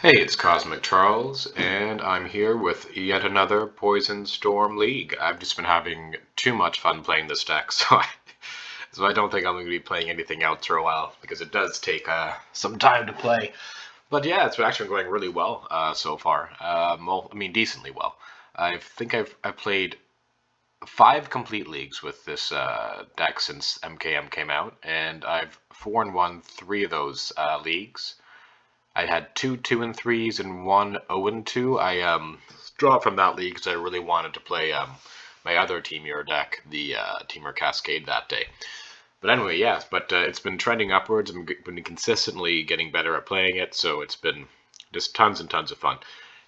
Hey, it's Cosmic Charles, and I'm here with yet another Poison Storm League. I've just been having too much fun playing this deck, so I don't think I'm going to be playing anything else for a while, because it does take some time to play. But yeah, it's actually going really well so far. Well, I mean, decently well. I think I've played 5 complete leagues with this deck since MKM came out, and I've 4-1 3 of those leagues. I had two 2-3s and one 0-2. I dropped from that league because I really wanted to play my other Teamier deck, the Teamier Cascade, that day. But anyway, yes, but it's been trending upwards. I've been consistently getting better at playing it, so it's been just tons and tons of fun.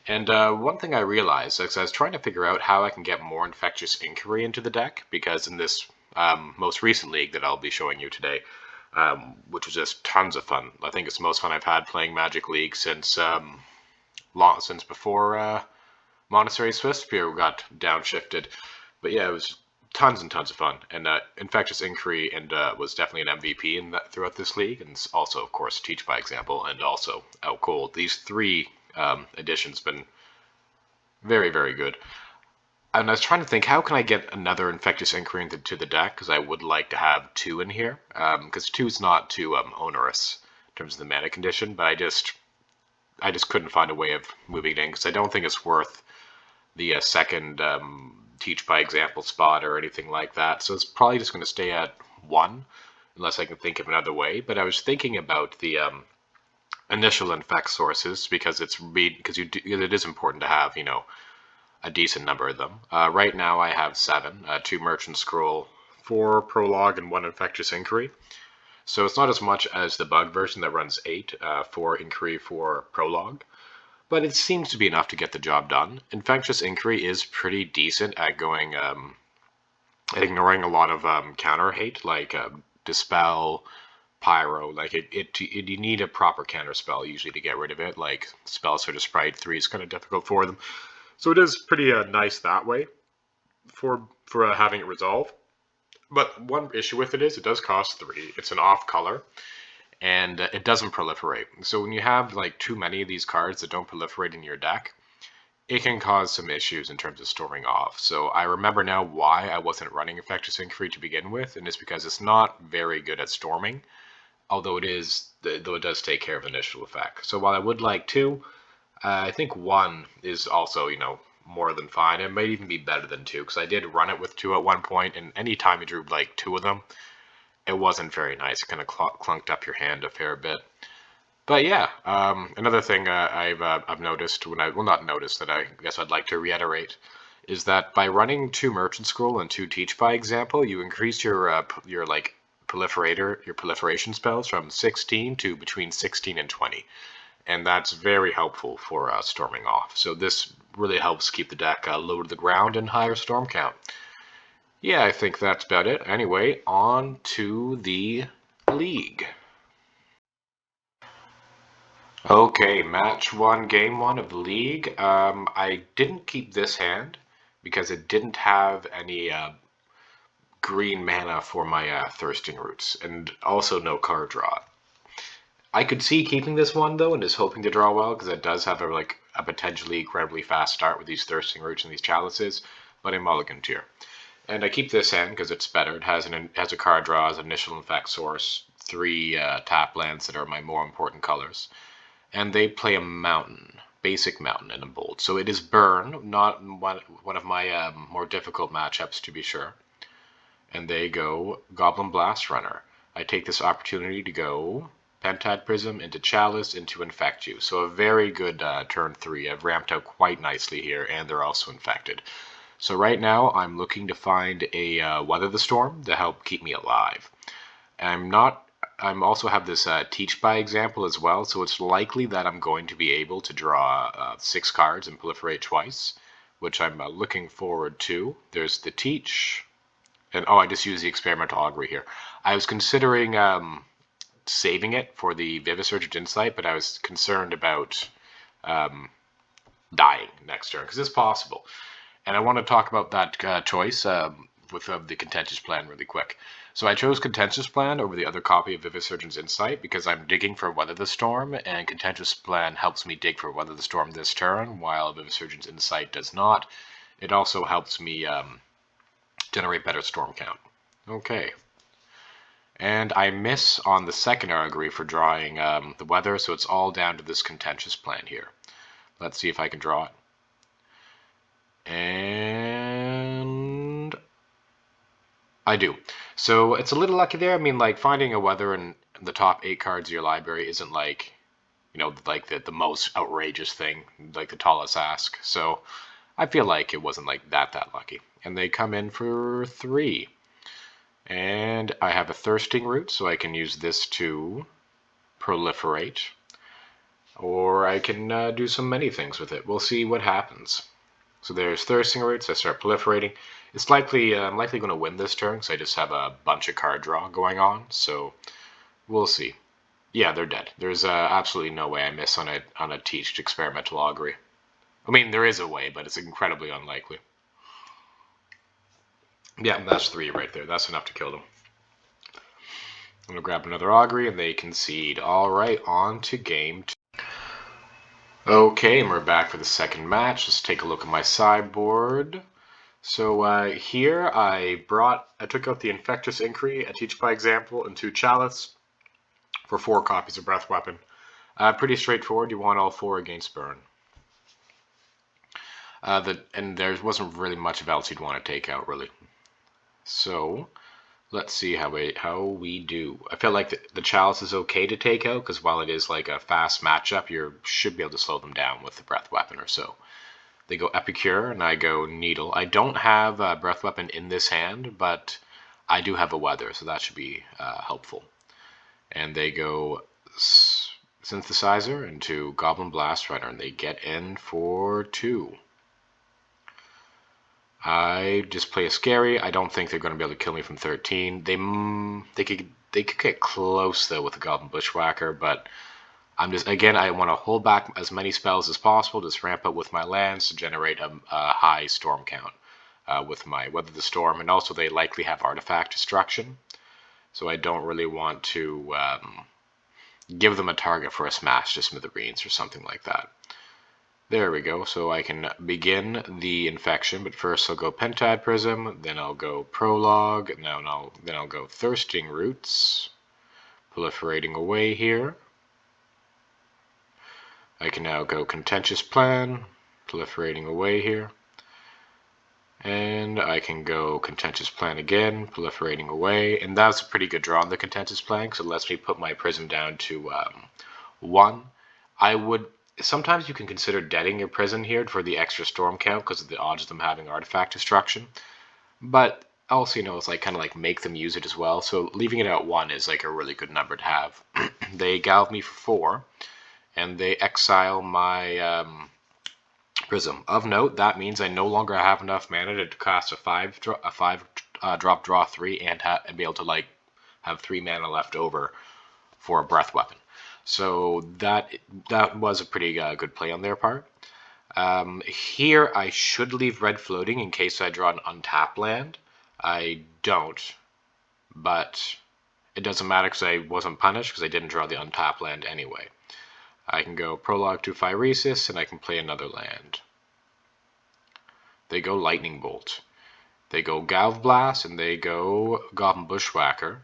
And one thing I realized is I was trying to figure out how I can get more Infectious Inquiry into the deck, because in this most recent league that I'll be showing you today, which was just tons of fun. I think it's the most fun I've had playing Magic League since before Monastery Swiftspear got downshifted. But yeah, it was tons and tons of fun. And Infectious Inquiry was definitely an MVP throughout this league, and also, of course, Teach by Example, and also Out Cold. These three additions been very, very good. And I was trying to think, how can I get another Infectious Inquiry into the deck? Because I would like to have 2 in here. Because 2 is not too onerous in terms of the mana condition, but I just couldn't find a way of moving it in, because I don't think it's worth the second Teach by Example spot or anything like that. So it's probably just going to stay at 1, unless I can think of another way. But I was thinking about the initial infect sources, because it is important to have, a decent number of them. Right now I have 7, 2 Merchant Scroll, 4 Prologue, and 1 Infectious Inquiry. So it's not as much as the bug version that runs 8 for Inquiry for Prologue, but it seems to be enough to get the job done. Infectious Inquiry is pretty decent at going at ignoring a lot of counter hate, like Dispel, Pyro. Like you need a proper counter spell usually to get rid of it. Like Spells such as Sprite 3 is kind of difficult for them. So it is pretty nice that way for having it resolve. But one issue with it is it does cost 3. It's an off color, and it doesn't proliferate. So when you have like too many of these cards that don't proliferate in your deck, it can cause some issues in terms of storming off. So I remember now why I wasn't running Infectious Inquiry to begin with, and it's because it's not very good at storming, although it does take care of initial effect. So while I would like 2, I think 1 is also, more than fine. It might even be better than 2, because I did run it with 2 at one point, and anytime you drew like 2 of them, it wasn't very nice. It kind of clunked up your hand a fair bit. But yeah, another thing I've noticed not noticed, that I guess I'd like to reiterate, is that by running 2 Merchant Scroll and 2 Teach by Example, you increase your proliferation spells from 16 to between 16 and 20. And that's very helpful for storming off. So this really helps keep the deck low to the ground and higher storm count. Yeah, I think that's about it. Anyway, on to the league. Okay, match 1, game 1 of the league. I didn't keep this hand because it didn't have any green mana for my Thirsting Roots, and also no card draw. I could see keeping this one though, and is hoping to draw well, because it does have a potentially incredibly fast start with these Thirsting Roots and these Chalices, but I'm mulligan tier. And I keep this hand because it's better. It has a card draw as initial infect source, 3 tap lands that are my more important colors, and they play a mountain, basic mountain, and a bolt. So it is burn, not one of my more difficult matchups to be sure. And they go Goblin Blast Runner. I take this opportunity to go Pentad Prism into Chalice into Infect You. So a very good turn 3. I've ramped out quite nicely here, and they're also infected. So right now I'm looking to find a Weather the Storm to help keep me alive. I'm also have this Teach by Example as well, so it's likely that I'm going to be able to draw 6 cards and proliferate twice, which I'm looking forward to. There's the Teach, and I just used the Experimental Augury here. I was considering saving it for the Vivisurgent Insight, but I was concerned about dying next turn, because it's possible. And I want to talk about that choice with the contentious plan really quick. So I chose Contentious Plan over the other copy of Vivid Surgeon's Insight because I'm digging for Weather the Storm, and Contentious Plan helps me dig for Weather the Storm this turn, while Vivid Surgeon's Insight does not. It also helps me generate better storm count. Okay. And I miss on the second augury for drawing the weather, so it's all down to this Contentious Plan here. Let's see if I can draw it. And I do. So it's a little lucky there. I mean, like, finding a weather in the top 8 cards of your library isn't like, like the most outrageous thing, like the tallest ask. So I feel like it wasn't like that lucky. And they come in for 3. And I have a Thirsting Root, so I can use this to proliferate. Or I can do many things with it. We'll see what happens. So there's Thirsting Roots. I start proliferating. It's likely I'm likely going to win this turn because I just have a bunch of card draw going on. So we'll see. Yeah, they're dead. There's absolutely no way I miss on a teached experimental augury. I mean, there is a way, but it's incredibly unlikely. Yeah, that's 3 right there. That's enough to kill them. I'm going to grab another augury, and they concede. All right, on to game 2. Okay, and we're back for the second match. Let's take a look at my sideboard. So here I took out the Infectious Inquiry, a Teach by Example, and 2 Chalice for 4 copies of Breath Weapon. Pretty straightforward. You want all 4 against burn. And there wasn't really much else you'd want to take out, really. So let's see how we do. I feel like the Chalice is okay to take out, because while it is like a fast matchup, you should be able to slow them down with the Breath Weapon or so. They go Epicure, and I go Needle. I don't have a Breath Weapon in this hand, but I do have a Weather, so that should be helpful. And they go Synthesizer into Goblin Blast Runner, and they get in for 2. I just play a Scary. I don't think they're going to be able to kill me from 13. They could get close though with the Goblin Bushwhacker, but I want to hold back as many spells as possible. Just ramp up with my lands to generate a high storm count with my Weather the Storm, and also they likely have Artifact Destruction, so I don't really want to give them a target for a smash to Smithereens or something like that. There we go, so I can begin the infection, but first I'll go Pentad Prism, then I'll go Prologue, then I'll go Thirsting Roots, proliferating away here. I can now go Contentious Plan, proliferating away here. And I can go Contentious Plan again, proliferating away. And that's a pretty good draw on the Contentious Plan, because it lets me put my Prism down to 1. Sometimes you can consider deading your prison here for the extra storm count because of the odds of them having Artifact Destruction. But also, it's like kind of like make them use it as well. So leaving it at 1 is like a really good number to have. They Galve me for 4, and they exile my Prism. Of note, that means I no longer have enough mana to cast a 5 drop draw 3 and be able to like have 3 mana left over for a Breath Weapon. So that was a pretty good play on their part. Here I should leave red floating in case I draw an untapped land. I don't, but it doesn't matter because I wasn't punished because I didn't draw the untapped land anyway. I can go Prologue to Phyresis, and I can play another land. They go Lightning Bolt. They go Galv Blast, and they go Goblin Bushwhacker,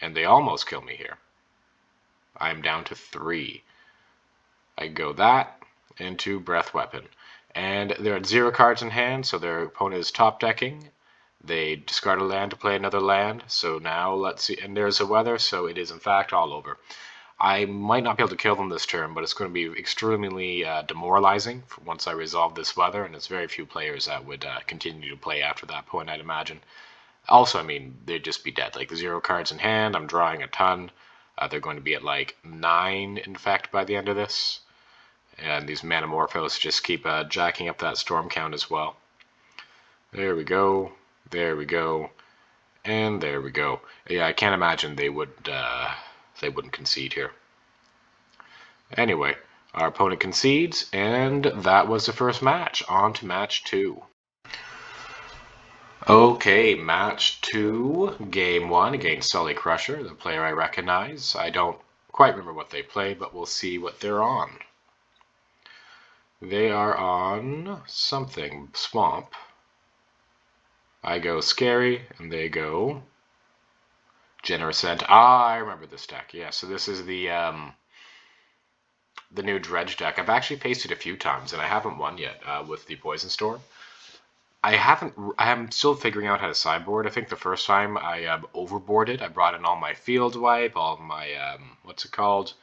and they almost kill me here. I'm down to 3. I go that into Breath Weapon. And they're at 0 cards in hand, so their opponent is top decking. They discard a land to play another land. So now let's see. And there's a Weather, so it is in fact all over. I might not be able to kill them this turn, but it's going to be extremely demoralizing once I resolve this Weather, and there's very few players that would continue to play after that point, I'd imagine. Also, I mean, they'd just be dead. Like, 0 cards in hand, I'm drawing a ton. They're going to be at like 9, in fact, by the end of this. And these Manamorphos just keep jacking up that storm count as well. There we go. There we go. And there we go. Yeah, I can't imagine they wouldn't concede here. Anyway, our opponent concedes, and that was the first match. On to match 2. Okay, match 2, game 1 against Sully Crusher, the player I recognize. I don't quite remember what they play, but we'll see what they're on. They are on something, Swamp. I go Scary, and they go Generous End. Ah, I remember this deck. Yeah, so this is the new Dredge deck. I've actually faced it a few times, and I haven't won yet with the Poison Storm. I'm still figuring out how to sideboard. I think the first time I overboarded. I brought in all my field wipe, all my what's it called,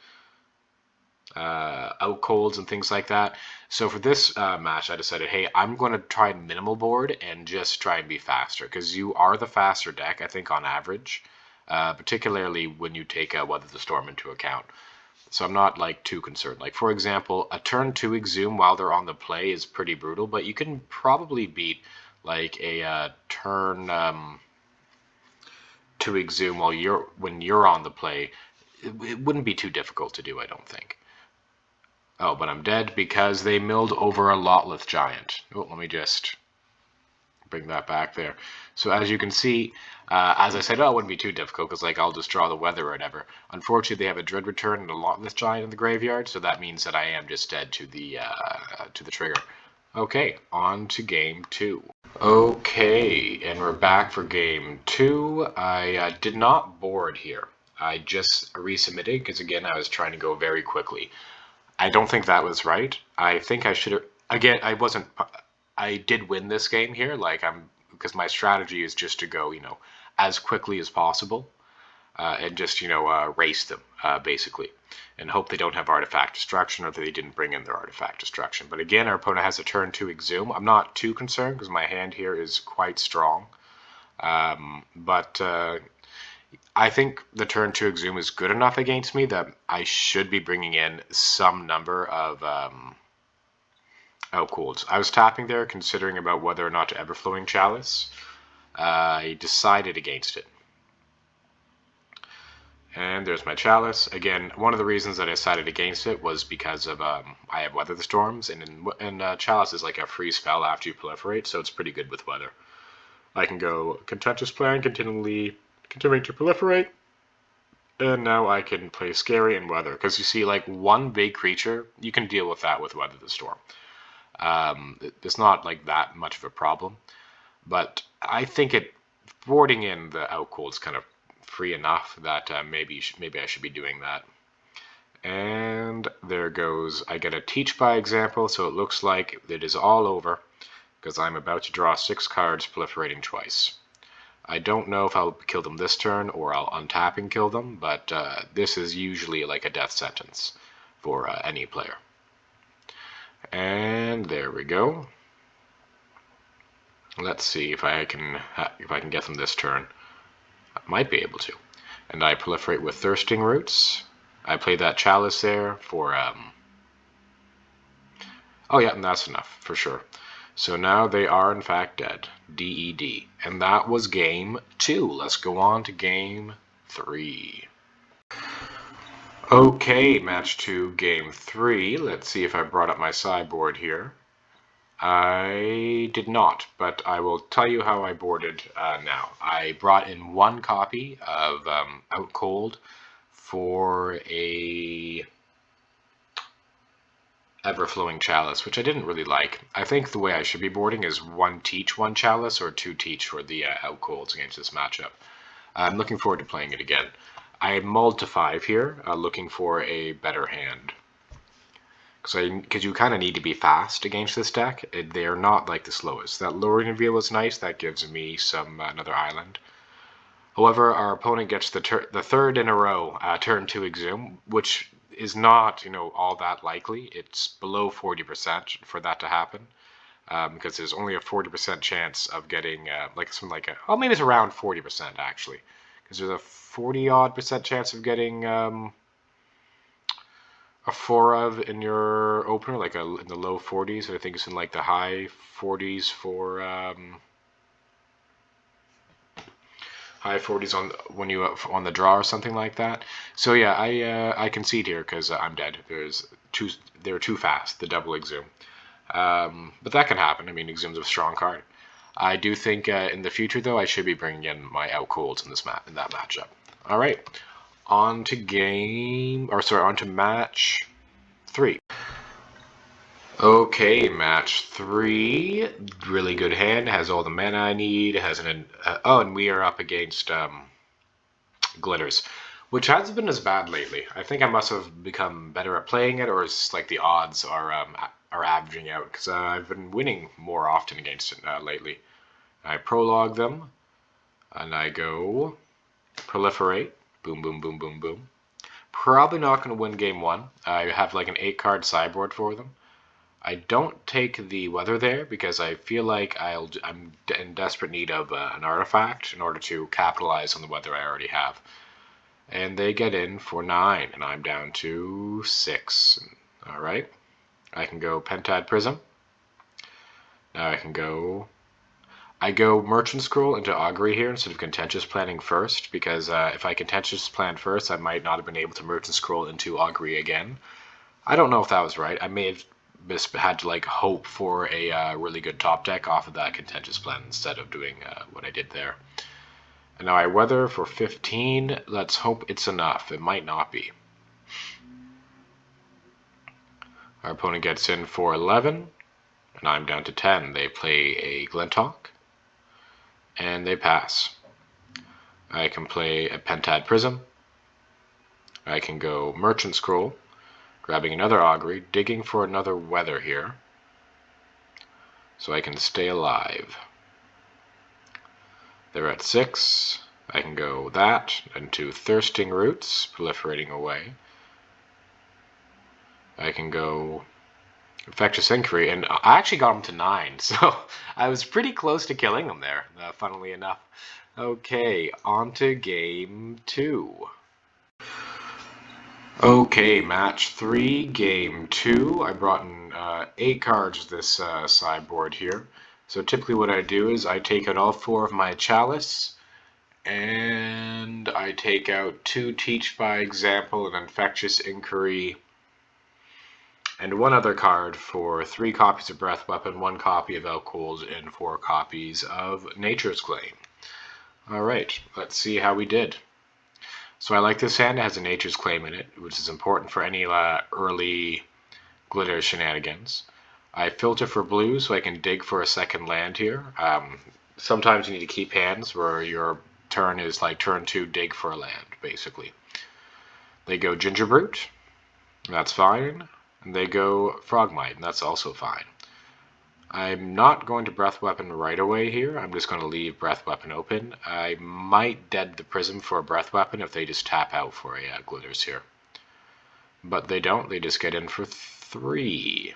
out colds and things like that. So for this match, I decided, hey, I'm going to try minimal board and just try and be faster because you are the faster deck, I think, on average, particularly when you take Weather the Storm into account. So I'm not like too concerned. Like for example, a turn 2 Exhume while they're on the play is pretty brutal, but you can probably beat like a turn 2 Exhume when you're on the play. It wouldn't be too difficult to do, I don't think. Oh, but I'm dead because they milled over a Lotleth Giant. Oh, let me just bring that back there. So as you can see, as I said, oh, it wouldn't be too difficult because like I'll just draw the weather or whatever. Unfortunately, they have a Dread Return and a Lotleth Giant in the graveyard, so that means that I am just dead to the trigger. Okay, on to game 2. Okay, and we're back for game 2. I did not board here. I just resubmitted because again I was trying to go very quickly. I don't think that was right. I think I should have. Again, I wasn't. I did win this game here. Like because my strategy is just to go, as quickly as possible, and just race them basically, and hope they don't have artifact destruction or that they didn't bring in their artifact destruction. But again, our opponent has a turn 2 Exhume. I'm not too concerned because my hand here is quite strong. But I think the turn 2 Exhume is good enough against me that I should be bringing in some number of outcools. I was tapping there considering about whether or not to Everflowing Chalice. I decided against it. And there's my Chalice. Again, one of the reasons that I decided against it was because of I have Weather the Storms, and Chalice is like a free spell after you proliferate, so it's pretty good with weather. I can go Contentious Plan, continuing to proliferate, and now I can play Scary and Weather, because you see, like, one big creature, you can deal with that with Weather the Storm. It's not, like, that much of a problem, but I think boarding in the outcool is kind of free enough that maybe I should be doing that. And there goes, I get a Teach by example, so it looks like it is all over, because I'm about to draw 6 cards proliferating twice. I don't know if I'll kill them this turn or I'll untap and kill them, but this is usually like a death sentence for any player. And there we go. Let's see if I can get them this turn. I might be able to. And I proliferate with Thirsting Roots. I play that Chalice there for oh yeah, and that's enough for sure. So now they are in fact dead. DED. And that was game 2. Let's go on to game 3. Okay, match 2, game 3. Let's see if I brought up my sideboard here. I did not, but I will tell you how I boarded now. I brought in 1 copy of Out Cold for a Everflowing Chalice, which I didn't really like. I think the way I should be boarding is 1 Teach, 1 Chalice, or 2 Teach for the Outcolds against this matchup. I'm looking forward to playing it again. I mulled to 5 here, looking for a better hand. Because you kind of need to be fast against this deck. They're not like the slowest. That Lowering Reveal is nice. That gives me another island. However, our opponent gets the third in a row turn 2 Exhume, which is not, all that likely. It's below 40% for that to happen, because there's only a 40% chance of getting maybe it's around 40% actually, because there's a 40-odd% chance of getting a 4 of in your opener, like in the low 40s. I think it's in like the high 40s for high 40s on the draw or something like that. So yeah, I concede here because I'm dead. They're too fast, the double Exhume. But that can happen. I mean, Exhume's a strong card. I do think in the future, though, I should be bringing in my outcools in that matchup. All right, on to match 3. Okay, match 3. Really good hand. Has all the mana I need. Has and we are up against Glitters, which hasn't been as bad lately. I think I must have become better at playing it, or it's like the odds are averaging out because I've been winning more often against it lately. I prologue them, and I go proliferate. Boom, boom, boom, boom, boom. Probably not going to win game 1. I have like an 8-card sideboard for them. I don't take the weather there because I feel like I'm in desperate need of an artifact in order to capitalize on the weather I already have. And they get in for 9, and I'm down to 6. All right, I can go Pentad Prism. Now I go Merchant Scroll into Augury here instead of Contentious Planning first, because if I Contentious Plan first, I might not have been able to Merchant Scroll into Augury again. I don't know if that was right. I may have had to like hope for a really good top deck off of that Contentious Plan instead of doing what I did there. And now I weather for 15. Let's hope it's enough. It might not be. Our opponent gets in for 11, and I'm down to 10. They play a Glinthawk, and they pass. I can play a Pentad Prism. I can go Merchant Scroll, grabbing another Augury, digging for another weather here, so I can stay alive. They're at 6. I can go that into Thirsting Roots, proliferating away. I can go Infectious Inquiry, and I actually got him to 9, so I was pretty close to killing him there, funnily enough. Okay, on to game 2. Okay, match 3, game 2. I brought in 8 cards this sideboard here. So typically what I do is I take out all 4 of my Chalice, and I take out 2 Teach by Example, an Infectious Inquiry, and 1 other card for 3 copies of Breath Weapon, 1 copy of Outcools, and 4 copies of Nature's Claim. Alright, let's see how we did. So I like this hand. It has a Nature's Claim in it, which is important for any early Glitter shenanigans. I filter for blue so I can dig for a second land here. Sometimes you need to keep hands where your turn is like turn 2, dig for a land, basically. They go Gingerbrute, that's fine. And they go Frogmite, and that's also fine. I'm not going to Breath Weapon right away here. I'm just going to leave Breath Weapon open. I might dead the Prism for a Breath Weapon if they just tap out for a Glitters here. But they don't. They just get in for 3.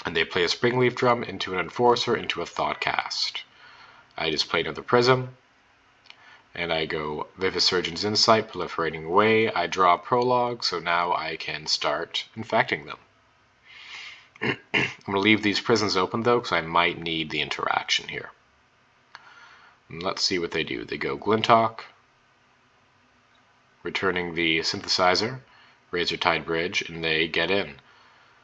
And they play a Springleaf Drum into an Enforcer into a Thoughtcast. I just play another Prism. And I go Vivisurgeon's Insight, proliferating away. I draw a Prologue, so now I can start infecting them. I'm going to leave these prisons open, though, because I might need the interaction here. And let's see what they do. They go Glinthawk, returning the Synthesizer, Razortide Bridge, and they get in.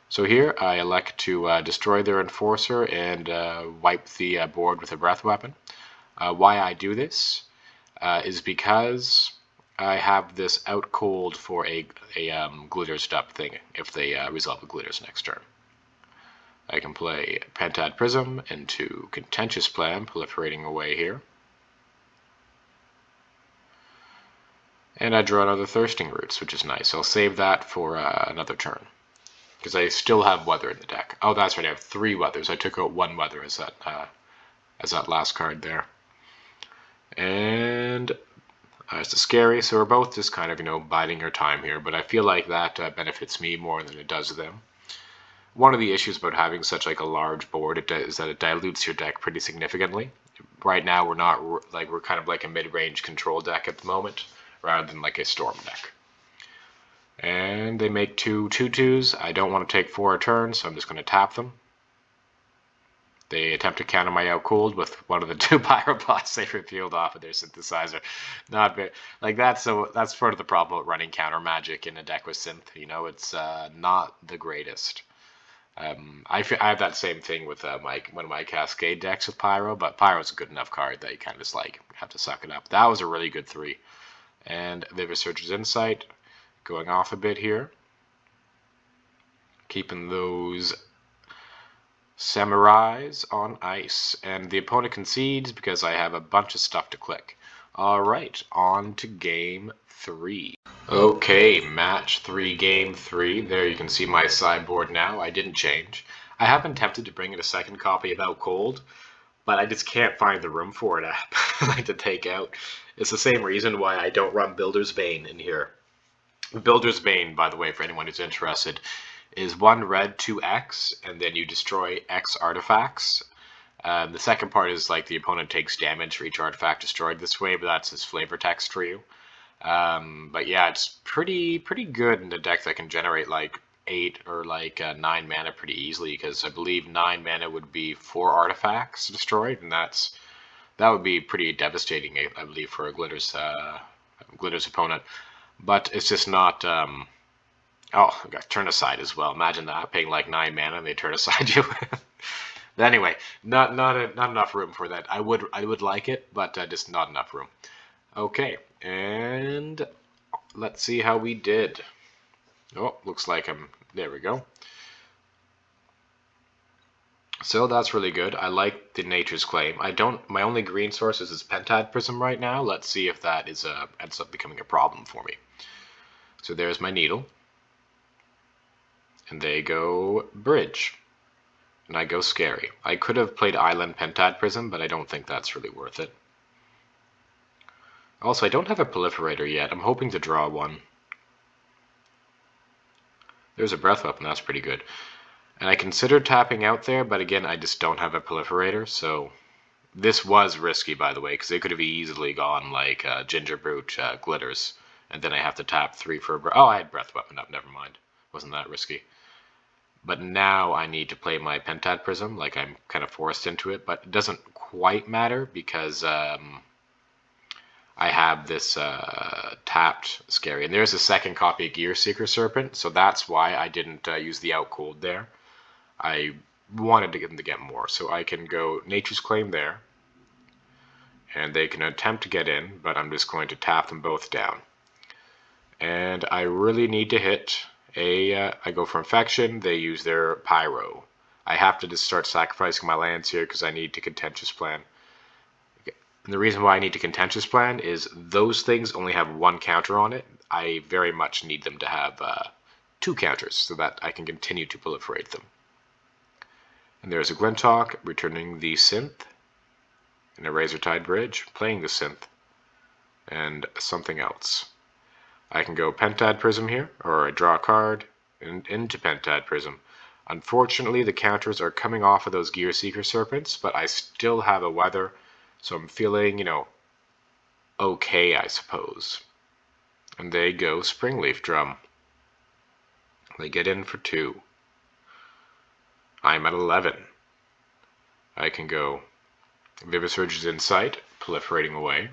So here I elect to destroy their Enforcer and wipe the board with a Breath Weapon. Why I do this is because I have this out cold for a Glitters Dup thing if they resolve the Glitters next turn. I can play Pentad Prism into Contentious Plan, proliferating away here. And I draw another Thirsting Roots, which is nice. I'll save that for another turn, because I still have Weather in the deck. Oh, that's right, I have 3 Weathers. I took out 1 Weather as that last card there. And it's scary, so we're both just kind of, biding our time here, but I feel like that benefits me more than it does them. One of the issues about having such like a large board is that it dilutes your deck pretty significantly. Right now we're kind of like a mid-range control deck at the moment, rather than like a storm deck. And they make 2 2/2s. I don't want to take 4 a turn, so I'm just going to tap them. They attempt to counter my Outcooled with one of the 2 Pyrobots they revealed off of their Synthesizer. Not very, like that's part of the problem with running counter magic in a deck with Synth. It's not the greatest. I have that same thing with one of my Cascade decks with Pyro, but Pyro's a good enough card that you kind of just like have to suck it up. That was a really good 3. And the Researcher's Insight going off a bit here. Keeping those samurais on ice. And the opponent concedes because I have a bunch of stuff to click. Alright, on to game 3. Okay, match 3, game 3. There you can see my sideboard now. I didn't change. I have been tempted to bring in a second copy of Out Cold, but I just can't find the room for it like to take out. It's the same reason why I don't run Builder's Bane in here. Builder's Bane, by the way, for anyone who's interested, is 1 red, 2 X, and then you destroy X artifacts. The second part is like the opponent takes damage for each artifact destroyed this way, but that's his flavor text for you. But yeah, it's pretty good in a deck that can generate like 8 or like 9 mana pretty easily, because I believe 9 mana would be 4 artifacts destroyed, and that would be pretty devastating, I believe, for a Glitter's opponent. But it's just not. Oh, I got turn aside as well. Imagine that, paying like 9 mana and they turn aside you. But anyway, not enough room for that. I would like it, but just not enough room. Okay, and let's see how we did. Oh, looks like there we go. So that's really good. I like the Nature's Claim. My only green source is this Pentad Prism right now. Let's see if that ends up becoming a problem for me. So there's my Needle. And they go Bridge. And I go Scary. I could have played Island Pentad Prism, but I don't think that's really worth it. Also, I don't have a Proliferator yet. I'm hoping to draw one. There's a Breath Weapon, that's pretty good. And I considered tapping out there, but again, I just don't have a Proliferator, so this was risky, by the way, because they could have easily gone like Ginger Brute, Glitters, and then I have to tap 3 for a Breath. Oh, I had Breath Weapon up, never mind. Wasn't that risky. But now I need to play my Pentad Prism, like I'm kind of forced into it, but it doesn't quite matter because I have this tapped Scary. And there's a second copy of Gear Seeker Serpent, so that's why I didn't use the Out Cold there. I wanted to get them to get more, so I can go Nature's Claim there, and they can attempt to get in, but I'm just going to tap them both down. And I really need to hit I go for Infection, they use their Pyro. I have to just start sacrificing my lands here because I need to Contentious Plan. And the reason why I need to Contentious Plan is those things only have 1 counter on it. I very much need them to have 2 counters so that I can continue to proliferate them. And there's a Glinthawk, returning the Synth, and a Razortide Bridge, playing the Synth, and something else. I can go Pentad Prism here, or I draw a card and into Pentad Prism. Unfortunately, the counters are coming off of those Gear Seeker Serpents, but I still have a Weather, so I'm feeling, okay, I suppose. And they go Springleaf Drum. They get in for 2. I'm at 11. I can go Vivisurge's Insight, proliferating away.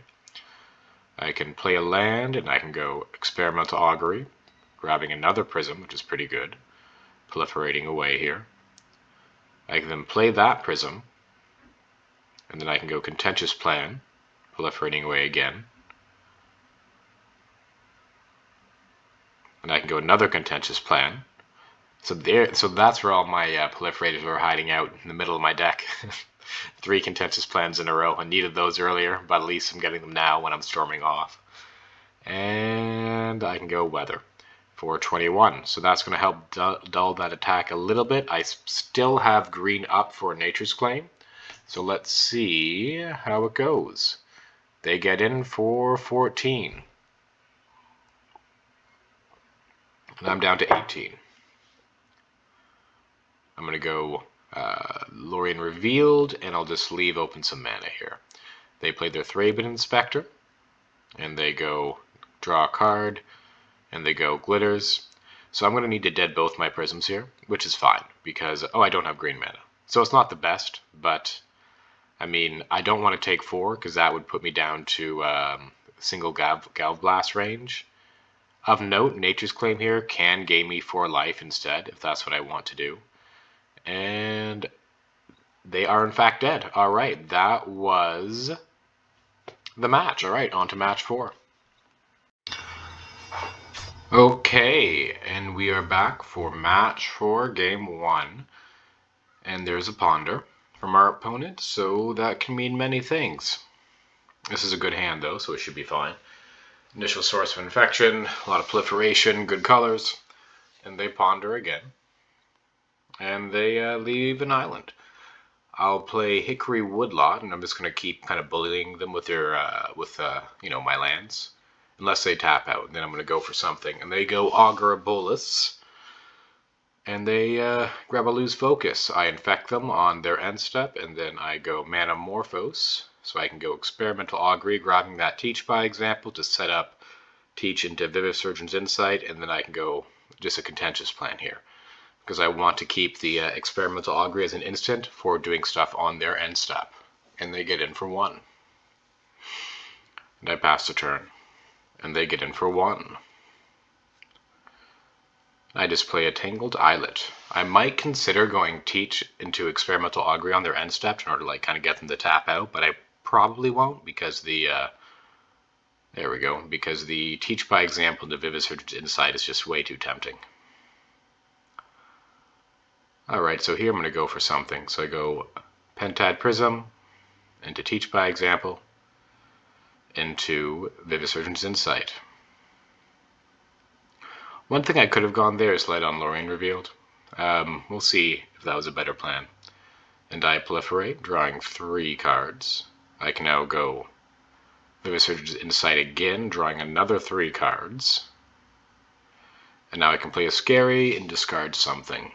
I can play a land, and I can go Experimental Augury, grabbing another Prism, which is pretty good, proliferating away here. I can then play that Prism, and then I can go Contentious Plan, proliferating away again. And I can go another Contentious Plan. So that's where all my proliferators were hiding out, in the middle of my deck. 3 Contentious Plans in a row. I needed those earlier, but at least I'm getting them now when I'm storming off. And I can go Weather for 21. So that's going to help dull that attack a little bit. I still have green up for Nature's Claim. So let's see how it goes. They get in for 14. And I'm down to 18. I'm going to go Lorien Revealed, and I'll just leave open some mana here. They play their Thraben Inspector, and they go draw a card, and they go Glitters. So I'm going to need to dead both my Prisms here, which is fine, because, I don't have green mana. So it's not the best, but, I mean, I don't want to take 4, because that would put me down to single Galv Blast range. Of note, Nature's Claim here can gain me 4 life instead, if that's what I want to do. And they are in fact dead. All right, that was the match. All right, on to match 4. Okay, and we are back for match 4, game 1. And there's a ponder from our opponent, so that can mean many things. This is a good hand, though, so it should be fine. Initial source of infection, a lot of proliferation, good colors. And they ponder again. And they leave an island. I'll play Hickory Woodlot, and I'm just going to keep kind of bullying them with their, my lands. Unless they tap out, and then I'm going to go for something. And they go Augur Bolus. And they grab a Lose Focus. I infect them on their end step, and then I go Manamorphose. So I can go Experimental Augury, grabbing that Teach by example to set up Teach into Vivisurgeon's Insight, and then I can go just a Contentious Plan here. Because I want to keep the Experimental Augury as an instant for doing stuff on their end step. And they get in for 1. And I pass the turn. And they get in for 1. I just play a Tangled Islet. I might consider going Teach into Experimental Augury on their end step in order to like kind of get them to tap out, but I probably won't because the there we go, because the Teach by example into Vivisurgeon's Insight is just way too tempting. Alright, so here I'm going to go for something. So I go Pentad Prism into Teach by example into Vivisurgeon's Insight. One thing I could have gone there is Light on Lorien Revealed. We'll see if that was a better plan. And I proliferate, drawing 3 cards. I can now go Vivisurgeon's Insight again, drawing another 3 cards. And now I can play a Scary and discard something.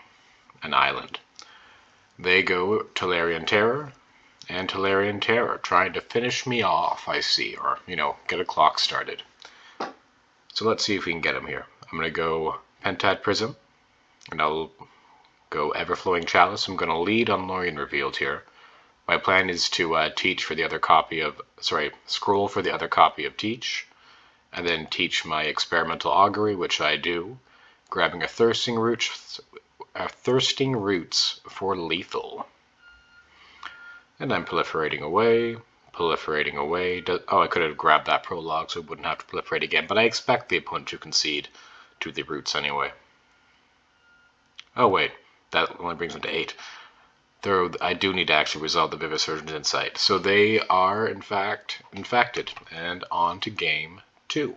An island. They go Tolarian Terror and Tolarian Terror, trying to finish me off, I see, or, get a clock started. So let's see if we can get them here. I'm going to go Pentad Prism, and I'll go Everflowing Chalice. I'm going to lead on Lorien Revealed here. My plan is to teach for the other copy of, scroll for the other copy of Teach, and then teach my Experimental Augury, which I do, grabbing a Thirsting Roots for lethal. And I'm proliferating away. Oh, I could have grabbed that prologue so it wouldn't have to proliferate again, but I expect the opponent to concede to the roots anyway. Oh wait, that only brings them to 8. I do need to actually resolve the Vivisurgeon's Insight. So they are, in fact, infected. And on to game 2.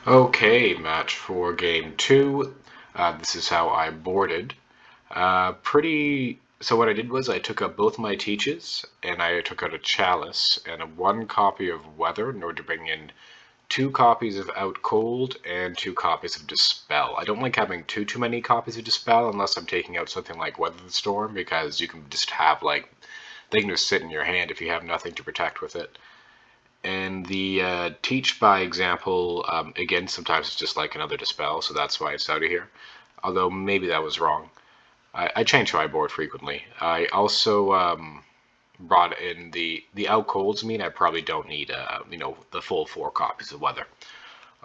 Okay, match for game 2. This is how I boarded. So what I did was I took up both my Teaches, and I took out a Chalice, and 1 copy of Weather in order to bring in 2 copies of Out Cold and 2 copies of Dispel. I don't like having too many copies of Dispel unless I'm taking out something like Weather the Storm, because you can just have, they can just sit in your hand if you have nothing to protect with it. And the Teach by example, again, sometimes it's just like another Dispel, so that's why it's out of here. Although maybe that was wrong. I change how I board frequently. I also brought in the Out Colds mean I probably don't need the full 4 copies of Weather.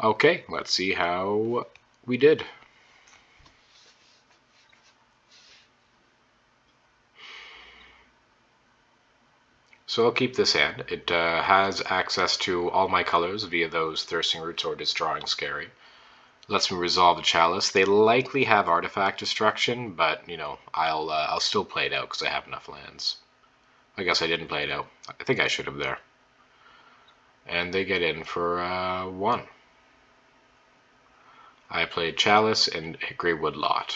Okay, let's see how we did. So I'll keep this hand. It has access to all my colors via those Thirsting Roots or Destroying Scary. Lets me resolve the Chalice. They likely have Artifact Destruction, but, I'll still play it out because I have enough lands. I guess I didn't play it out. I think I should have there. And they get in for 1. I played Chalice and Hickory Woodlot.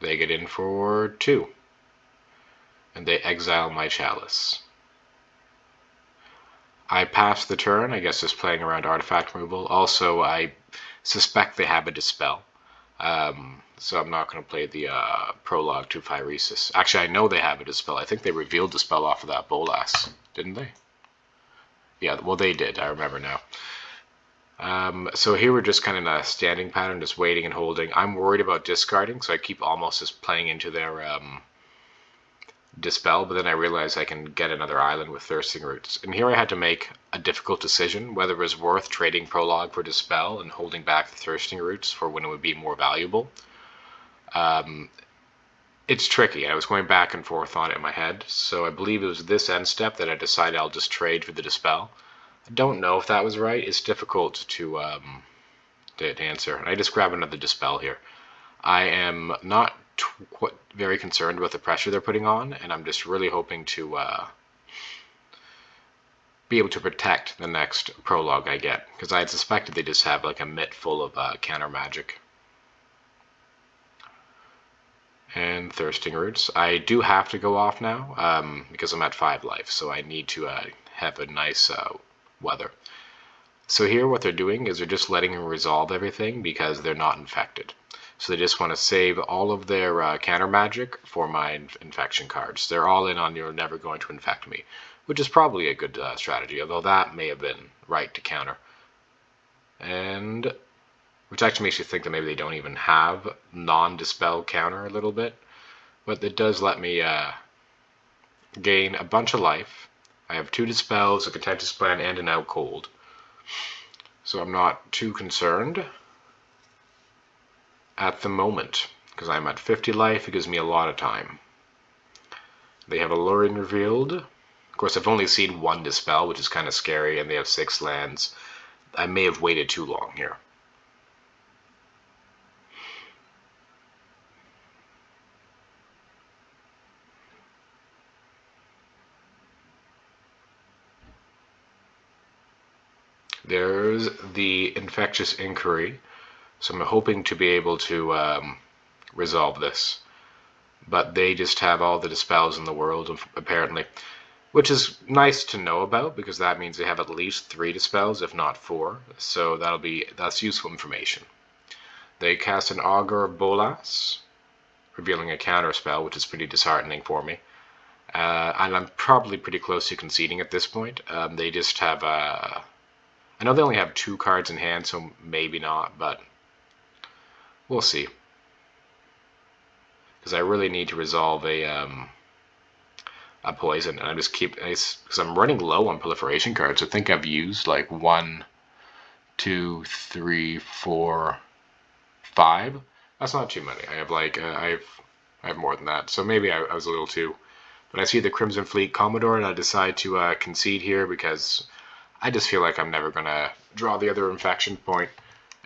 They get in for 2. And they exile my Chalice. I pass the turn, I guess just playing around artifact removal. Also, I suspect they have a Dispel. So I'm not going to play the Prologue to Phyresis. Actually, I know they have a Dispel. I think they revealed Dispel off of that Bolas, didn't they? Yeah, well, they did. I remember now. So here we're just kind of in a standing pattern, just waiting and holding. I'm worried about discarding, so I keep almost just playing into their Dispel, but then I realize I can get another island with Thirsting Roots. And here I had to make a difficult decision, whether it was worth trading Prologue for Dispel and holding back the Thirsting Roots for when it would be more valuable. it's tricky. I was going back and forth on it in my head, so I believe it was this end step that I decided I'll just trade for the Dispel. I don't know if that was right. It's difficult to answer. I just grab another Dispel here. I am not very concerned with the pressure they're putting on, and I'm just really hoping to be able to protect the next prologue I get, because I had suspected they just have like a mitt full of counter magic. And Thirsting Roots. I do have to go off now because I'm at 5 life, so I need to have a nice weather. So here what they're doing is they're just letting them resolve everything because they're not infected. So they just want to save all of their counter magic for my infection cards. They're all in on you're never going to infect me, which is probably a good strategy, although that may have been right to counter. And which actually makes you think that maybe they don't even have non-dispel counter a little bit. But it does let me gain a bunch of life. I have 2 dispels, a contentious plan, and an out cold. So I'm not too concerned at the moment, because I'm at 50 life. It gives me a lot of time. They have Alluring revealed. Of course, I've only seen 1 dispel, which is kind of scary, and they have 6 lands. I may have waited too long here. There's the Infectious Inquiry, so I'm hoping to be able to resolve this. But they just have all the dispels in the world, apparently, which is nice to know about because that means they have at least 3 dispels, if not 4. So that's useful information. They cast an Augur Bolas, revealing a counter spell, which is pretty disheartening for me. And I'm probably pretty close to conceding at this point. They just have I know they only have 2 cards in hand, so maybe not, but we'll see. Because I really need to resolve a poison, and I just because I'm running low on proliferation cards. I think I've used like 1, 2, 3, 4, 5. That's not too many. I have like I have more than that, so maybe I was a little too. But I see the Crimson Fleet Commodore, and I decide to concede here because I just feel like I'm never gonna draw the other infection point.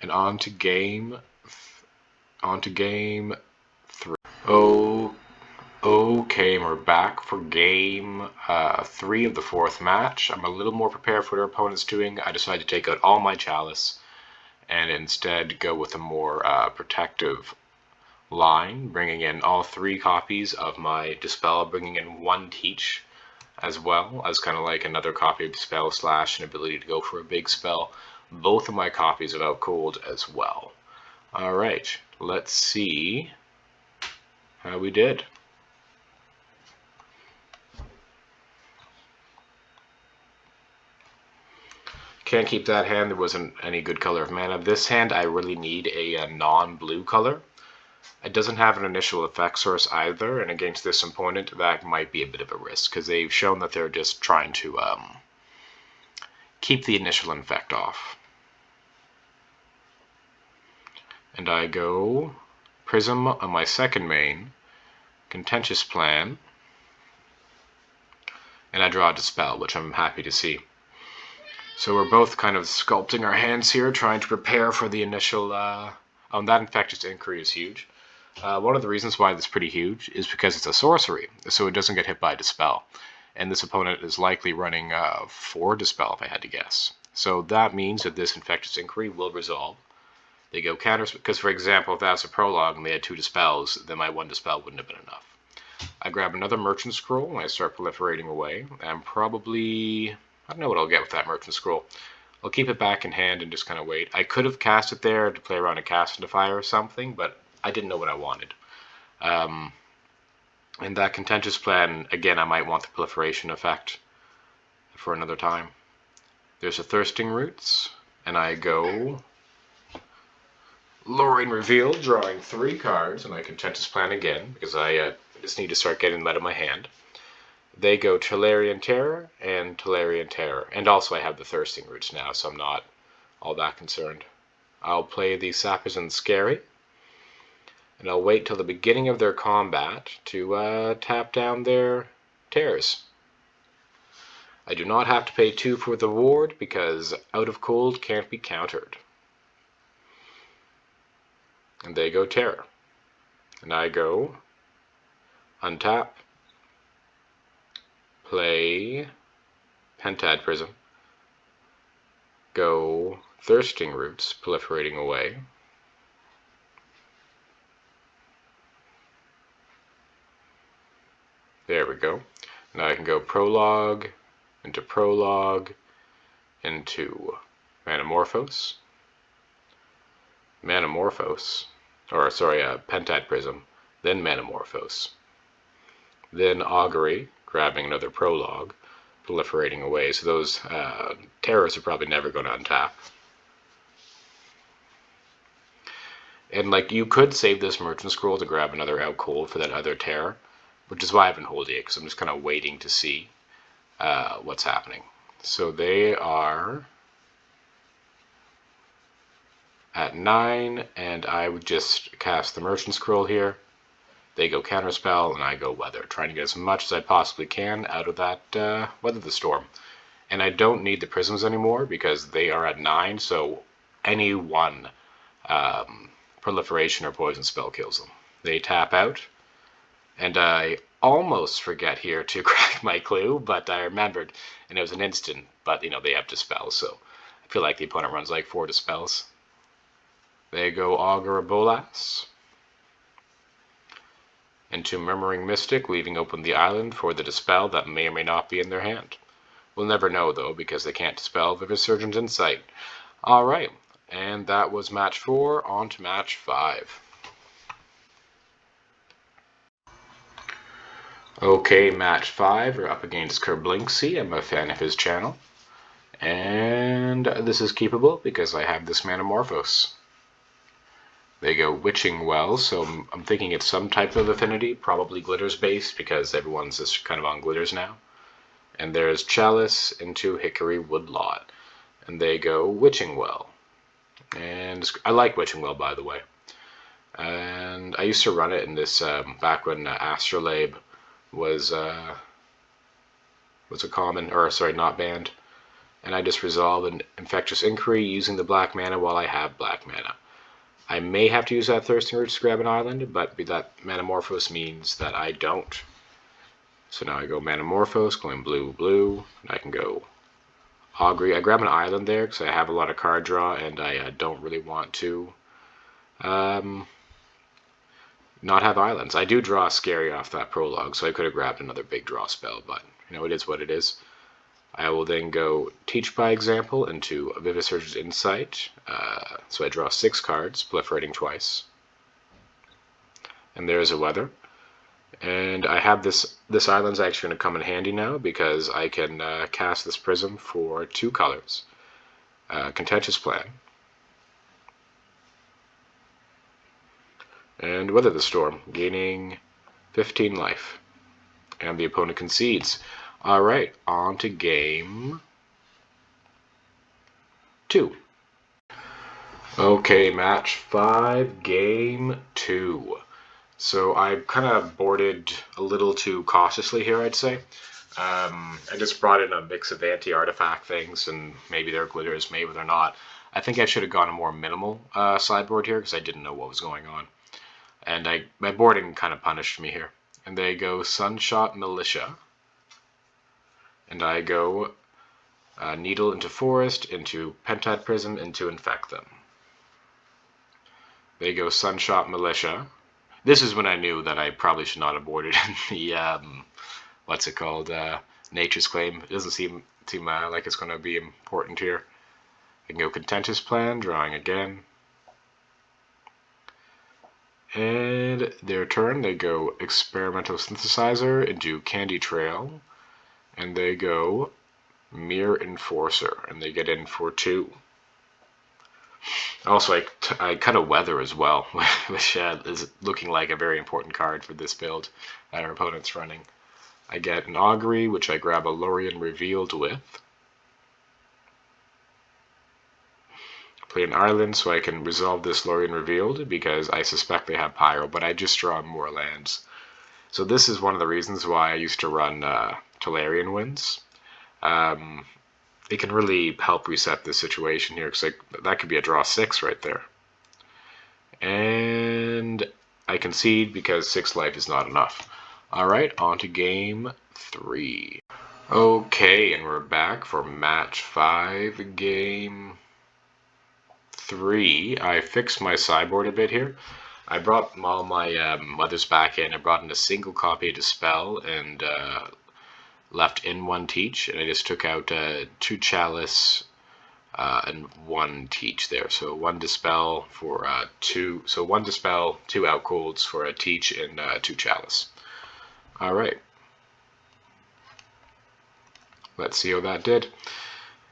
And on to game 3. Okay, we're back for game 3 of the 4th match. I'm a little more prepared for what our opponent's doing. I decided to take out all my Chalice and instead go with a more protective line, bringing in all 3 copies of my Dispel, bringing in 1 Teach, as well as kind of like another copy of Dispel / an ability to go for a big spell. Both of my copies of Out Cold as well. Alright, let's see how we did. Can't keep that hand. There wasn't any good color of mana. This hand I really need a non-blue color. It doesn't have an initial effect source either, and against this opponent that might be a bit of a risk because they've shown that they're just trying to keep the initial infect off. And I go Prism on my second main, Contentious Plan, and I draw a Dispel, which I'm happy to see. So we're both kind of sculpting our hands here, trying to prepare for the initial... that Infectious Inquiry is huge. One of the reasons why this is pretty huge is because it's a sorcery, so it doesn't get hit by Dispel. And this opponent is likely running 4 Dispel, if I had to guess. So that means that this Infectious Inquiry will resolve. They go counter, because for example, if that's a prologue and they had 2 Dispels, then my 1 Dispel wouldn't have been enough. I grab another Merchant Scroll and I start proliferating away. I'm probably... I don't know what I'll get with that Merchant Scroll. I'll keep it back in hand and just kind of wait. I could have cast it there to play around a Cast into Fire or something, but I didn't know what I wanted. And that Contentious Plan, again, I might want the proliferation effect for another time. There's a Thirsting Roots, and I go Alluring Reveal, drawing 3 cards, and I Contentious Plan again, because I just need to start getting that in my hand. They go Tolarian Terror and Tolarian Terror, and also I have the Thirsting Roots now, so I'm not all that concerned. I'll play the Sappers and Scary, And I'll wait till the beginning of their combat to tap down their terrors. I do not have to pay 2 for the ward because Out of Cold can't be countered. And they go Terror. And I go untap, play Pentad Prism, go Thirsting Roots, proliferating away. There we go. Now I can go Prologue, into Manamorphose, Pentad Prism, then Manamorphose, then Augury, grabbing another Prologue, proliferating away. So those terrors are probably never going to untap. And like you could save this Merchant Scroll to grab another Out Cold for that other terror, which is why I've been holding it, because I'm just kind of waiting to see what's happening. So they are at 9, and I would just cast the Merchant Scroll here. They go Counterspell, and I go Weather, trying to get as much as I possibly can out of that Weather the Storm. And I don't need the Prisms anymore because they are at 9, so any one proliferation or poison spell kills them. They tap out, and I almost forget here to crack my clue, but I remembered, and it was an instant, but they have Dispel, so I feel like the opponent runs like 4 Dispels. They go Augur Bolas into Murmuring Mystic, leaving open the island for the Dispel that may or may not be in their hand. We'll never know, though, because they can't Dispel Vivisurgent Insight. Alright, and that was match 4, on to match 5. Okay, match 5, we're up against Kerblinksy. I'm a fan of his channel. And this is keepable because I have this Manamorphose. They go Witching Well, so I'm thinking it's some type of affinity, probably Glitters based because everyone's just kind of on Glitters now. And there's Chalice into Hickory Woodlot. And they go Witching Well. And I like Witching Well, by the way. And I used to run it in this back when Astrolabe was a common, or sorry, not banned. And I just resolve an Infectious Inquiry using the black mana while I have black mana. I may have to use that Thirsting Roots to grab an island, but that Manamorphose means that I don't. So now I go Manamorphose, going blue, and I can go Augury. I grab an island there because I have a lot of card draw, and I don't really want to not have islands. I do draw Scary off that Prologue, so I could have grabbed another big draw spell, but it is what it is. I will then go Teach by Example into Vivisurgent Insight. So I draw 6 cards, proliferating twice. And there's a Weather. And I have this island's actually going to come in handy now because I can cast this Prism for 2 colors. Contentious Plan. And Weather the Storm, gaining 15 life. And the opponent concedes. Alright, on to game 2. Okay, match 5, game 2. So I kind of boarded a little too cautiously here, I'd say. I just brought in a mix of anti-artifact things, and maybe they're Glitters, maybe they're not. I think I should have gone a more minimal sideboard here, because I didn't know what was going on. And my boarding kind of punished me here. And they go Sunshot Militia. And I go Needle into Forest, into Pentad Prism, into Infect Them. They go Sunshot Militia. This is when I knew that I probably should not have boarded the, what's it called, Nature's Claim. It doesn't seem like it's going to be important here. I can go Contentious Plan, drawing again. And their turn, they go Experimental Synthesizer into Candy Trail. And they go Mirror Enforcer, and they get in for 2. Also, I cut a Weather as well, which is looking like a very important card for this build that our opponent's running. I get an Augury, which I grab a Lorien Revealed with. Play an island so I can resolve this Lorien Revealed, because I suspect they have Pyro, but I just draw more lands. So this is one of the reasons why I used to run Tolarian Winds. It can really help reset this situation here, because that could be a draw 6 right there. And I concede because 6 life is not enough. Alright, on to game 3. Okay, and we're back for match 5, game 3. I fixed my sideboard a bit here. I brought all my mothers back in. I brought in a single copy of Dispel and left in 1 Teach, and I just took out 2 Chalice and 1 Teach there. So 1 Dispel for 2. So 1 Dispel, 2 Outcolds for a Teach, and 2 Chalice. All right. Let's see how that did.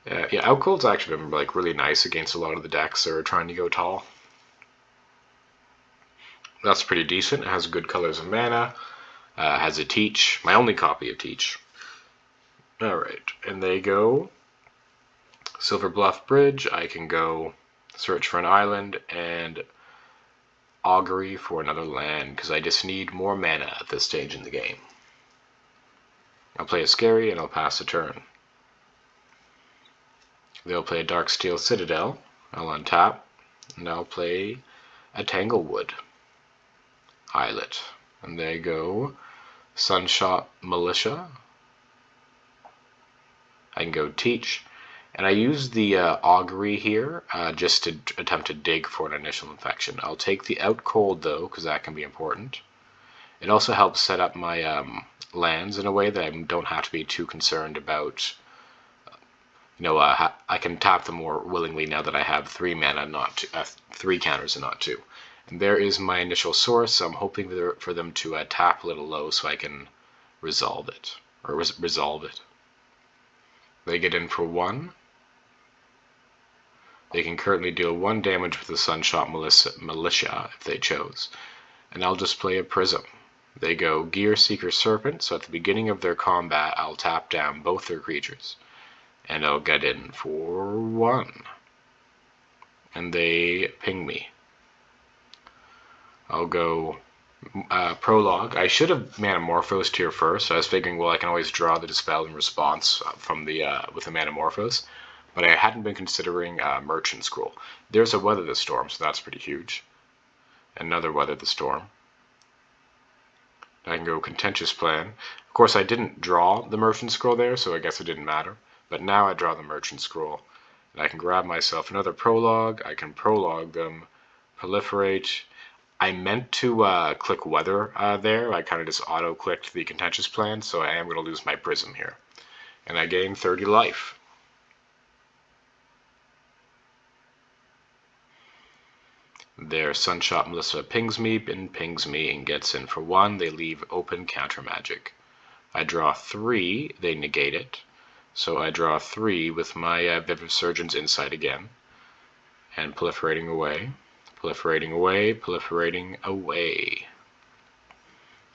Yeah, Outcold's actually been like really nice against a lot of the decks that are trying to go tall. That's pretty decent. It has good colors of mana. Has a Teach. My only copy of Teach. Alright, and they go Silver Bluff Bridge. I can go search for an island and Augury for another land, because I just need more mana at this stage in the game. I'll play a Scary and I'll pass the turn. They'll play a Darksteel Citadel. I'll untap, and I'll play a Tanglewood Islet. And they go Sunshot Militia. I can go Teach. And I use the Augury here just to attempt to dig for an initial infection. I'll take the Outcold though, because that can be important. It also helps set up my lands in a way that I don't have to be too concerned about. I can tap them more willingly now that I have 3 mana, not 3 counters and not 2. And there is my initial source. So I'm hoping for them to tap a little low so I can resolve it. They get in for 1. They can currently deal 1 damage with the Sunshot Militia if they chose. And I'll just play a Prism. They go Gear Seeker Serpent, so at the beginning of their combat I'll tap down both their creatures. And I'll get in for 1. And they ping me. I'll go Prologue. I should have Manamorphosed here first. I was figuring, well, I can always draw the Dispel in response from with the Manamorphose. But I hadn't been considering Merchant Scroll. There's a Weather the Storm, so that's pretty huge. Another Weather the Storm. I can go Contentious Plan. Of course, I didn't draw the Merchant Scroll there, so I guess it didn't matter. But now I draw the Merchant Scroll. And I can grab myself another Prologue. I can Prologue them. Proliferate. I meant to click Weather there. I kind of just auto-clicked the Contentious Plan, so I am going to lose my Prism here. And I gain 30 life. Their Sunshot Melissa pings me and gets in for 1. They leave open counter magic. I draw 3. They negate it. So I draw 3 with my Vivid Surgeon's Insight again. And proliferating away. Proliferating away. Proliferating away.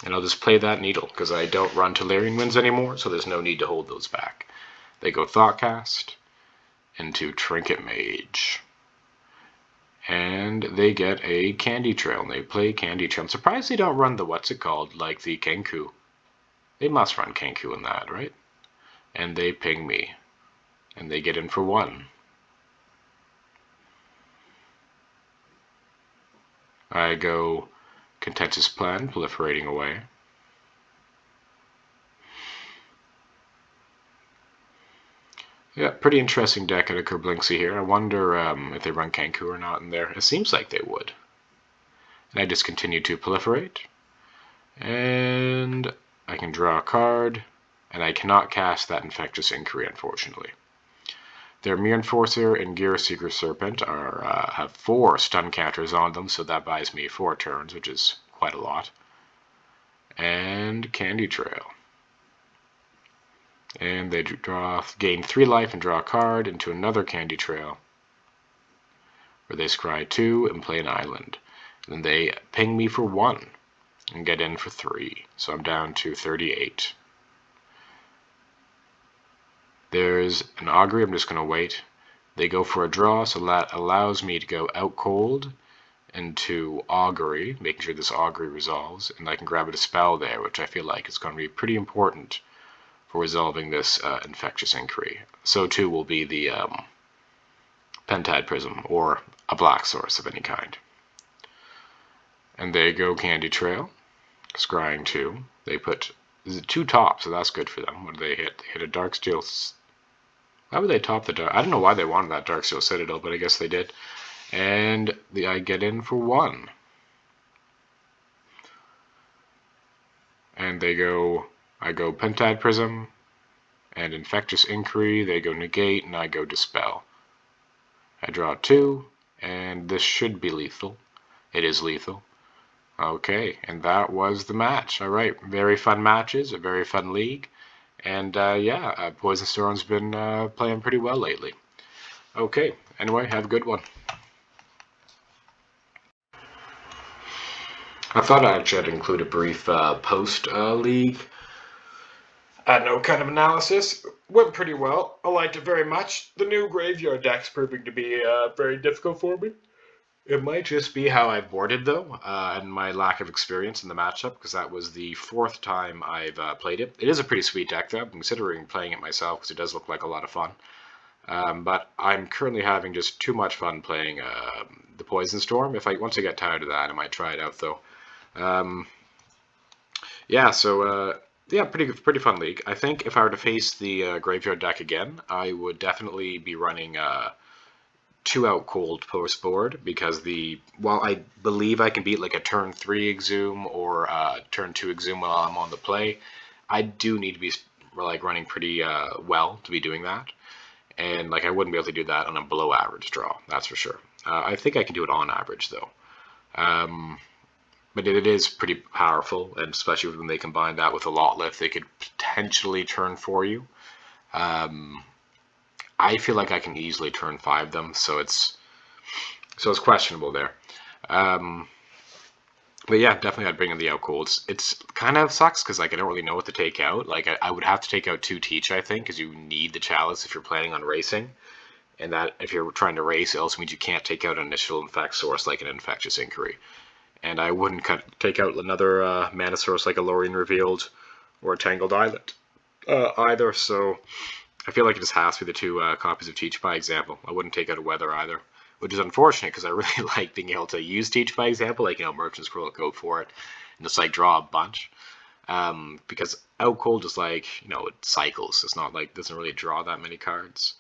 And I'll just play that Needle, because I don't run Tolarian Winds anymore, so there's no need to hold those back. They go Thoughtcast into Trinket Mage. And they get a Candy Trail, and they play Candy Trail. I'm surprised they don't run the like the Kenku. They must run Kenku in that, right? And they ping me. And they get in for 1. I go Contentious Plan, proliferating away. Yeah, pretty interesting deck at a Kerblinksy here. I wonder if they run Kenku or not in there. It seems like they would. And I just continue to proliferate. And I can draw a card. And I cannot cast that Infectious Inquiry, unfortunately. Their Mere Enforcer and Gear Seeker Serpent have 4 stun counters on them, so that buys me 4 turns, which is quite a lot. And Candy Trail. And they gain 3 life and draw a card into another Candy Trail, where they scry 2 and play an island. And then they ping me for 1 and get in for 3. So I'm down to 38. There's an Augury. I'm just going to wait. They go for a draw, so that allows me to go out cold into augury, making sure this augury resolves, and I can grab a dispel there, which I feel like is going to be pretty important for resolving this infectious inquiry. So too will be the pentad prism, or a black source of any kind. And there you go, Candy Trail. Scrying 2. They put 2 tops, so that's good for them. What did they hit? They hit a Darksteel. Why would they top the dark? I don't know why they wanted that Darksteel Citadel, but I guess they did. And I get in for 1. And they go, I go Pentad Prism and Infectious Inquiry. They go Negate, and I go Dispel. I draw 2, and this should be lethal. It is lethal. Okay, and that was the match. All right, very fun matches, a very fun league. And yeah, Poison Storm's been playing pretty well lately. Okay, anyway, have a good one. I thought I'd include a brief post-league no kind of analysis. Went pretty well. I liked it very much. The new graveyard deck's proving to be very difficult for me. It might just be how I've boarded, though, and my lack of experience in the matchup, because that was the 4th time I've played it. It is a pretty sweet deck, though. I'm considering playing it myself, because it does look like a lot of fun. But I'm currently having just too much fun playing the Poison Storm. Once I get tired of that, I might try it out, though. Yeah, so yeah, pretty fun league. I think if I were to face the graveyard deck again, I would definitely be running 2 out cold post board, because while I believe I can beat like a turn 3 Exhume or turn 2 Exhume while I'm on the play, I do need to be like running pretty well to be doing that. And like I wouldn't be able to do that on a below average draw, that's for sure. I think I can do it on average though. But it is pretty powerful, and especially when they combine that with a lot lift, they could potentially turn for you. I feel like I can easily turn 5 them, so it's questionable there. But yeah, definitely I'd bring in the out cold. It's kind of sucks because like I don't really know what to take out. Like I would have to take out 2 Teach, I think, because you need the Chalice if you're planning on racing. And that if you're trying to race, it also means you can't take out an initial infect source like an Infectious Inquiry. And I wouldn't take out another mana source like a Lorien Revealed or a Tangled Islet either, so I feel like it just has to be the 2 copies of Teach by Example. I wouldn't take out a Weather either, which is unfortunate because I really like being able to use Teach by Example, like, Merchant's Cruel, go for it, and just, like, draw a bunch. Because Out Cold is, like, it cycles. It's not, like, doesn't really draw that many cards.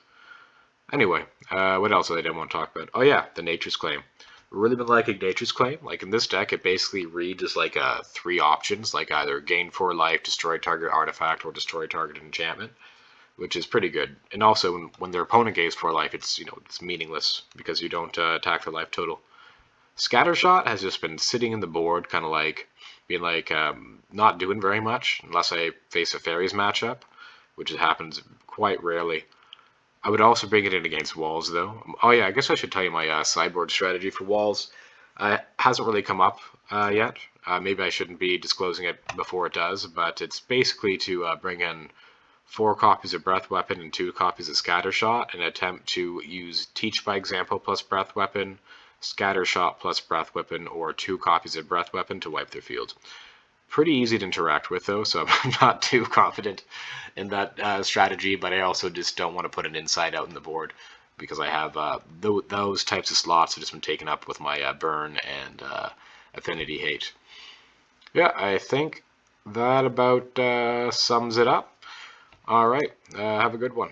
Anyway, what else did I want to talk about? Oh, yeah, the Nature's Claim. Really been liking Nature's Claim. Like in this deck, it basically reads as like 3 options, like either gain 4 life, destroy target artifact, or destroy target enchantment, which is pretty good. And also, when their opponent gains 4 life, it's it's meaningless because you don't attack the life total. Scattershot has just been sitting in the board, kind of like being like not doing very much unless I face a Fairies matchup, which happens quite rarely. I would also bring it in against walls, though. Oh yeah, I guess I should tell you my sideboard strategy for walls. Hasn't really come up yet. Maybe I shouldn't be disclosing it before it does, but it's basically to bring in 4 copies of Breath Weapon and 2 copies of Scattershot, and attempt to use Teach by Example plus Breath Weapon, Scattershot plus Breath Weapon, or 2 copies of Breath Weapon to wipe their field. Pretty easy to interact with, though, so I'm not too confident in that strategy, but I also just don't want to put an inside out in the board because I have those types of slots have just been taken up with my Burn and Affinity hate. Yeah, I think that about sums it up. All right, have a good one.